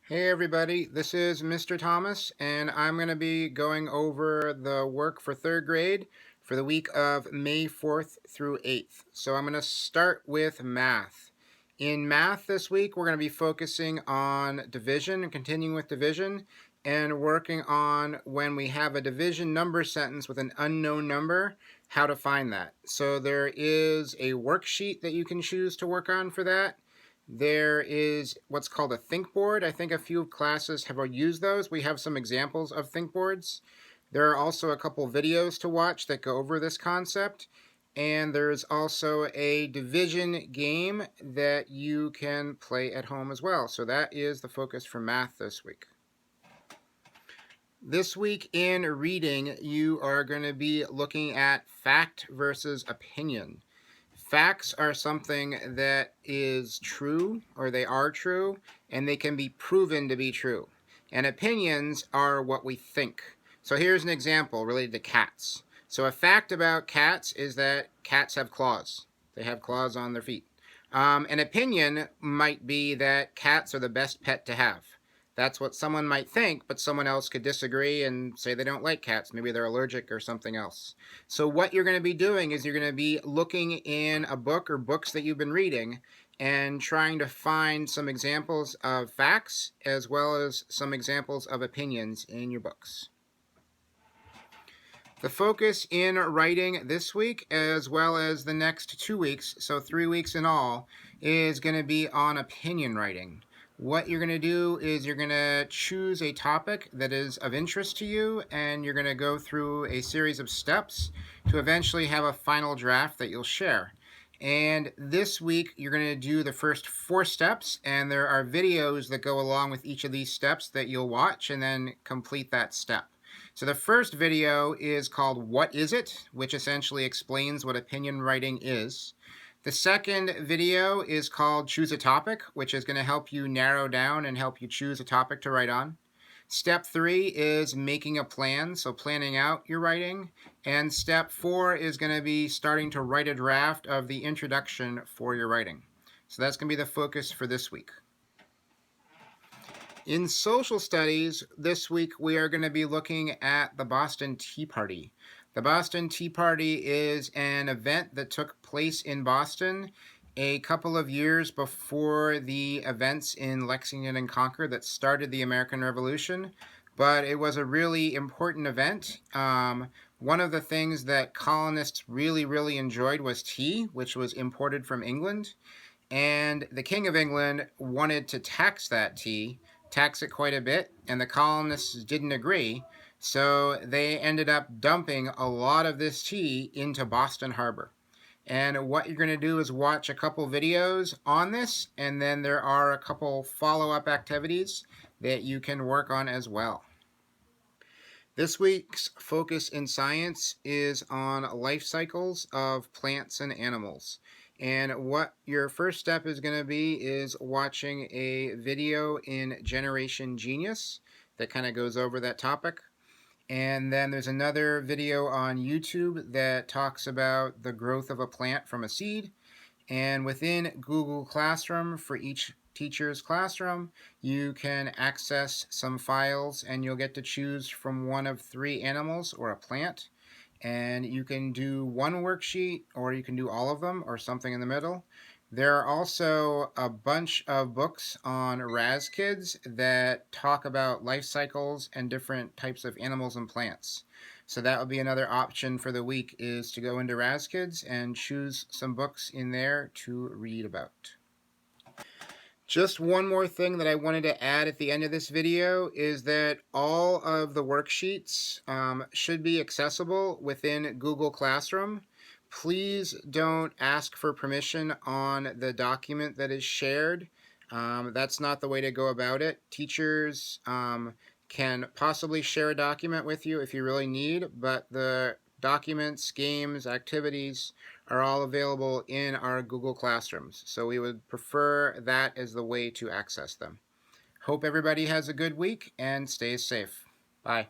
Hey everybody, this is Mr. Thomas, and I'm going to be going over the work for third grade for the week of May 4th through 8th. So I'm going to start with math. In math this week, we're going to be focusing on division and continuing with division and working on when we have a division number sentence with an unknown number, how to find that. So there is a worksheet that you can choose to work on for that. There is what's called a think board. I think a few classes have used those. We have some examples of think boards. There are also a couple videos to watch that go over this concept. And there's also a division game that you can play at home as well. So that is the focus for math this week. This week in reading, you are going to be looking at fact versus opinion. Facts are something that is true, or they are true, and they can be proven to be true. And opinions are what we think. So here's an example related to cats. So a fact about cats is that cats have claws. They have claws on their feet. An opinion might be that cats are the best pet to have. That's what someone might think, but someone else could disagree and say they don't like cats. Maybe they're allergic or something else. So what you're going to be doing is you're going to be looking in a book or books that you've been reading and trying to find some examples of facts as well as some examples of opinions in your books. The focus in writing this week, as well as the next 2 weeks, so 3 weeks in all, is going to be on opinion writing. What you're going to do is you're going to choose a topic that is of interest to you, and you're going to go through a series of steps to eventually have a final draft that you'll share. And this week, you're going to do the first 4 steps, and there are videos that go along with each of these steps that you'll watch and then complete that step. So the first video is called What Is It?, which essentially explains what opinion writing is. The second video is called Choose a Topic, which is going to help you narrow down and help you choose a topic to write on. Step 3 is making a plan, so planning out your writing. And step 4 is going to be starting to write a draft of the introduction for your writing. So that's going to be the focus for this week. In social studies, this week we are going to be looking at the Boston Tea Party. The Boston Tea Party is an event that took place in Boston a couple of years before the events in Lexington and Concord that started the American Revolution, but it was a really important event. One of the things that colonists really enjoyed was tea, which was imported from England, and the King of England wanted to tax that tea, tax it quite a bit, and the colonists didn't agree, so they ended up dumping a lot of this tea into Boston Harbor. And what you're going to do is watch a couple videos on this, and then there are a couple follow-up activities that you can work on as well. This week's focus in science is on life cycles of plants and animals. And what your first step is going to be is watching a video in Generation Genius that kind of goes over that topic. And then there's another video on YouTube that talks about the growth of a plant from a seed. And within Google Classroom, for each teacher's classroom, you can access some files, and you'll get to choose from one of 3 animals or a plant. And you can do one worksheet, or you can do all of them, or something in the middle. There are also a bunch of books on Raz Kids that talk about life cycles and different types of animals and plants. So that would be another option for the week, is to go into Raz Kids and choose some books in there to read about. Just one more thing that I wanted to add at the end of this video is that all of the worksheets should be accessible within Google Classroom. Please don't ask for permission on the document that is shared. That's not the way to go about it. Teachers can possibly share a document with you if you really need, but the documents, games, activities are all available in our Google Classrooms. So we would prefer that as the way to access them. Hope everybody has a good week and stays safe. Bye.